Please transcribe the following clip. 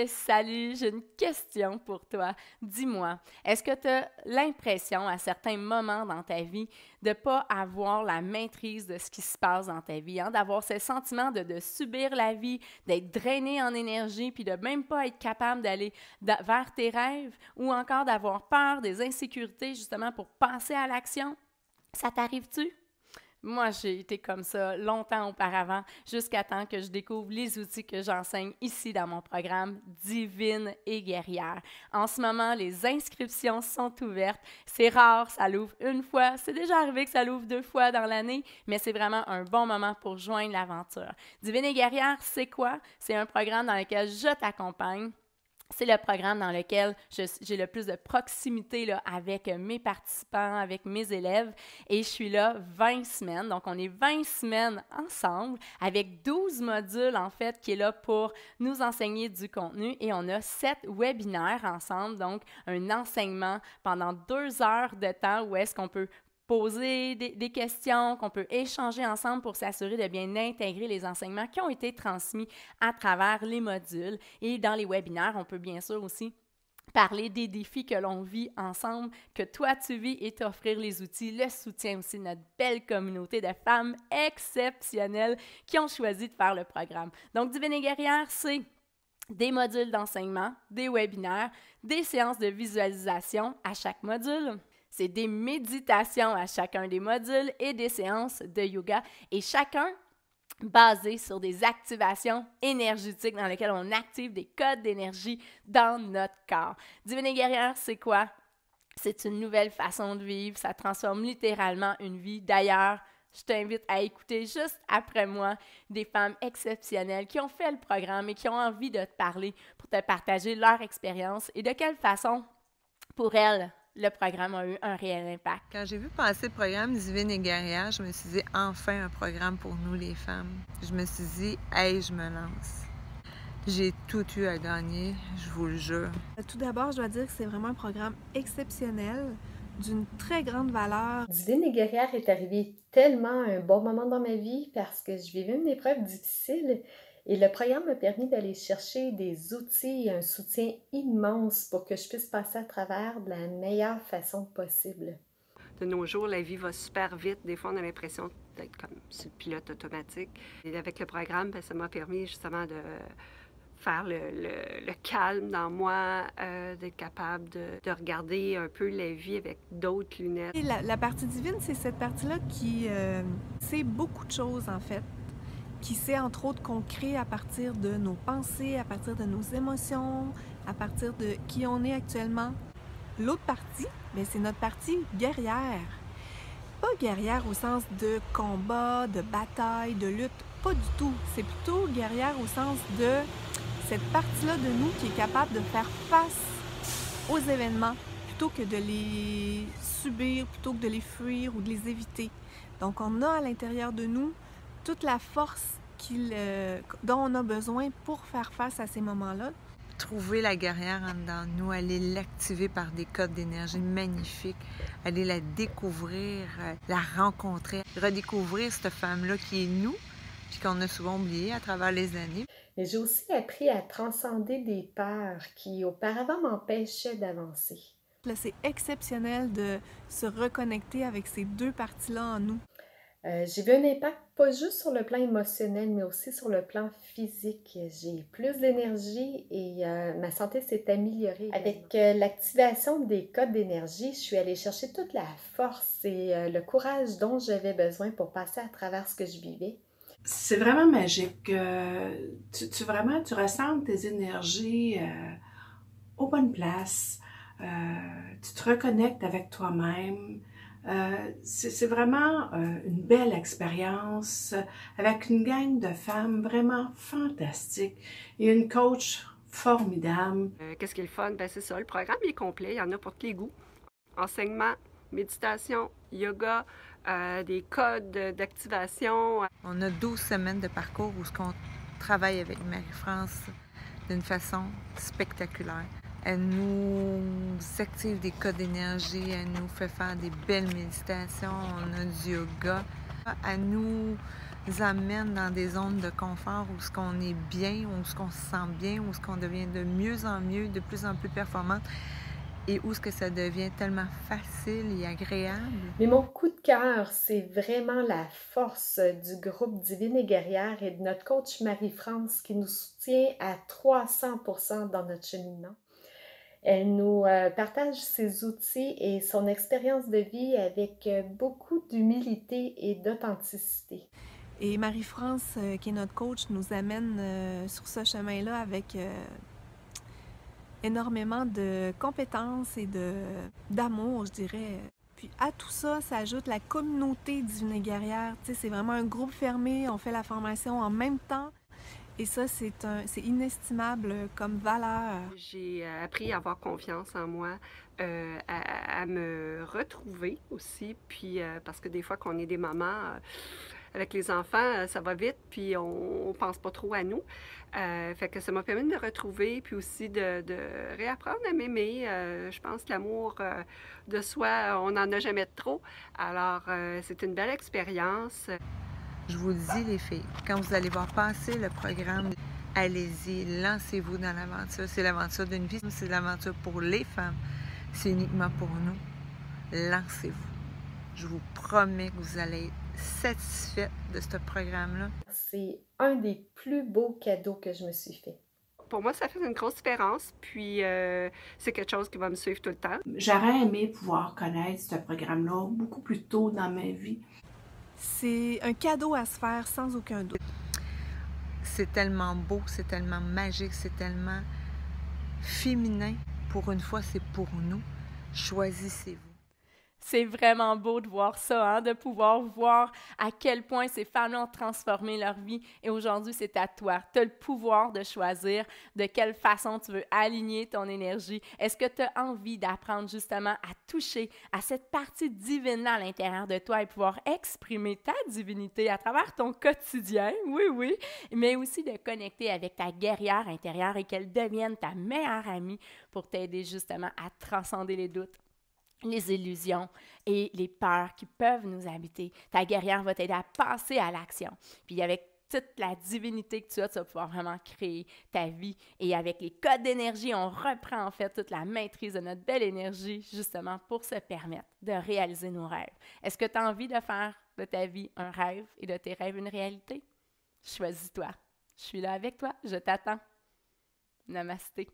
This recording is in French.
Salut, j'ai une question pour toi. Dis-moi, est-ce que tu as l'impression à certains moments dans ta vie de ne pas avoir la maîtrise de ce qui se passe dans ta vie, hein? D'avoir ce sentiment de subir la vie, d'être drainé en énergie, puis de même pas être capable d'aller vers tes rêves ou encore d'avoir peur des insécurités justement pour passer à l'action? Ça t'arrive-tu? Moi, j'ai été comme ça longtemps auparavant, jusqu'à temps que je découvre les outils que j'enseigne ici dans mon programme Divine et guerrière. En ce moment, les inscriptions sont ouvertes. C'est rare, ça l'ouvre une fois. C'est déjà arrivé que ça l'ouvre 2 fois dans l'année, mais c'est vraiment un bon moment pour joindre l'aventure. Divine et guerrière, c'est quoi? C'est un programme dans lequel je t'accompagne. C'est le programme dans lequel j'ai le plus de proximité là, avec mes participants, avec mes élèves. Et je suis là 20 semaines. Donc, on est 20 semaines ensemble avec 12 modules, en fait, qui est là pour nous enseigner du contenu. Et on a 7 webinaires ensemble. Donc, un enseignement pendant 2 heures de temps où est-ce qu'on peut poser des questions, qu'on peut échanger ensemble pour s'assurer de bien intégrer les enseignements qui ont été transmis à travers les modules. Et dans les webinaires, on peut bien sûr aussi parler des défis que l'on vit ensemble, que toi tu vis et t'offrir les outils, le soutien aussi de notre belle communauté de femmes exceptionnelles qui ont choisi de faire le programme. Donc, Divine et guerrière, c'est des modules d'enseignement, des webinaires, des séances de visualisation à chaque module. C'est des méditations à chacun des modules et des séances de yoga, et chacun basé sur des activations énergétiques dans lesquelles on active des codes d'énergie dans notre corps. Divine et guerrière, c'est quoi? C'est une nouvelle façon de vivre, ça transforme littéralement une vie. D'ailleurs, je t'invite à écouter juste après moi des femmes exceptionnelles qui ont fait le programme et qui ont envie de te parler pour te partager leur expérience et de quelle façon, pour elles, le programme a eu un réel impact. Quand j'ai vu passer le programme Divine et guerrière, je me suis dit, enfin un programme pour nous les femmes. Je me suis dit, hey, je me lance. J'ai tout eu à gagner, je vous le jure. Tout d'abord, je dois dire que c'est vraiment un programme exceptionnel, d'une très grande valeur. Divine et guerrière est arrivé tellement à un bon moment dans ma vie parce que je vivais une épreuve difficile et le programme m'a permis d'aller chercher des outils et un soutien immense pour que je puisse passer à travers de la meilleure façon possible. De nos jours, la vie va super vite. Des fois, on a l'impression d'être comme sur le pilote automatique. Et avec le programme, ça m'a permis justement de faire le calme dans moi, d'être capable de regarder un peu la vie avec d'autres lunettes. Et la partie divine, c'est cette partie-là qui sait beaucoup de choses, en fait, qui sait entre autres qu'on crée à partir de nos pensées, à partir de nos émotions, à partir de qui on est actuellement. L'autre partie, c'est notre partie guerrière. Pas guerrière au sens de combat, de bataille, de lutte, pas du tout. C'est plutôt guerrière au sens de cette partie-là de nous qui est capable de faire face aux événements plutôt que de les subir, plutôt que de les fuir ou de les éviter. Donc on a à l'intérieur de nous toute la force dont on a besoin pour faire face à ces moments-là. Trouver la guerrière en dedans de nous, aller l'activer par des codes d'énergie magnifiques, aller la découvrir, la rencontrer, redécouvrir cette femme-là qui est nous, puis qu'on a souvent oublié à travers les années. Mais j'ai aussi appris à transcender des peurs qui auparavant m'empêchaient d'avancer. Là, c'est exceptionnel de se reconnecter avec ces deux parties-là en nous. J'ai vu un impact pas juste sur le plan émotionnel, mais aussi sur le plan physique. J'ai plus d'énergie et ma santé s'est améliorée. Avec l'activation des codes d'énergie, je suis allée chercher toute la force et le courage dont j'avais besoin pour passer à travers ce que je vivais. C'est vraiment magique. Tu ressens tes énergies aux bonnes places. Tu te reconnectes avec toi-même. C'est vraiment une belle expérience avec une gang de femmes vraiment fantastiques et une coach formidable. Qu'est-ce qui est le fun? C'est ça, le programme est complet, il y en a pour tous les goûts. Enseignement, méditation, yoga, des codes d'activation. On a 12 semaines de parcours où on travaille avec Marie-France d'une façon spectaculaire. Elle nous active des codes d'énergie, elle nous fait faire des belles méditations, on a du yoga. Elle nous amène dans des zones de confort où ce qu'on est bien, où ce qu'on se sent bien, où ce qu'on devient de mieux en mieux, de plus en plus performante et où ce que ça devient tellement facile et agréable. Mais mon coup de cœur, c'est vraiment la force du groupe Divine et Guerrière et de notre coach Marie-France qui nous soutient à 300% dans notre cheminement. Elle nous partage ses outils et son expérience de vie avec beaucoup d'humilité et d'authenticité. Et Marie-France, qui est notre coach, nous amène sur ce chemin-là avec énormément de compétences et d'amour, je dirais. Puis à tout ça, s'ajoute la communauté Divine et Guerrière. Tu sais, c'est vraiment un groupe fermé, on fait la formation en même temps. Et ça, c'est inestimable comme valeur. J'ai appris à avoir confiance en moi, à me retrouver aussi, puis parce que des fois qu'on est des mamans, avec les enfants, ça va vite, puis on pense pas trop à nous. Fait que ça m'a permis de me retrouver, puis aussi de réapprendre à m'aimer. Je pense que l'amour de soi, on n'en a jamais de trop. Alors, c'est une belle expérience. Je vous le dis, les filles, quand vous allez voir passer le programme, allez-y, lancez-vous dans l'aventure. C'est l'aventure d'une vie, c'est l'aventure pour les femmes. C'est uniquement pour nous. Lancez-vous. Je vous promets que vous allez être satisfaite de ce programme-là. C'est un des plus beaux cadeaux que je me suis fait. Pour moi, ça fait une grosse différence, puis c'est quelque chose qui va me suivre tout le temps. J'aurais aimé pouvoir connaître ce programme-là beaucoup plus tôt dans ma vie. C'est un cadeau à se faire sans aucun doute. C'est tellement beau, c'est tellement magique, c'est tellement féminin. Pour une fois, c'est pour nous. Choisissez-vous. C'est vraiment beau de voir ça, hein, de pouvoir voir à quel point ces femmes-là ont transformé leur vie. Et aujourd'hui, c'est à toi. Tu as le pouvoir de choisir de quelle façon tu veux aligner ton énergie. Est-ce que tu as envie d'apprendre justement à toucher à cette partie divine-là à l'intérieur de toi et pouvoir exprimer ta divinité à travers ton quotidien? Oui, oui. Mais aussi de connecter avec ta guerrière intérieure et qu'elle devienne ta meilleure amie pour t'aider justement à transcender les doutes, les illusions et les peurs qui peuvent nous habiter. Ta guerrière va t'aider à passer à l'action. Puis avec toute la divinité que tu vas pouvoir vraiment créer ta vie. Et avec les codes d'énergie, on reprend en fait toute la maîtrise de notre belle énergie justement pour se permettre de réaliser nos rêves. Est-ce que tu as envie de faire de ta vie un rêve et de tes rêves une réalité? Choisis-toi. Je suis là avec toi. Je t'attends. Namasté.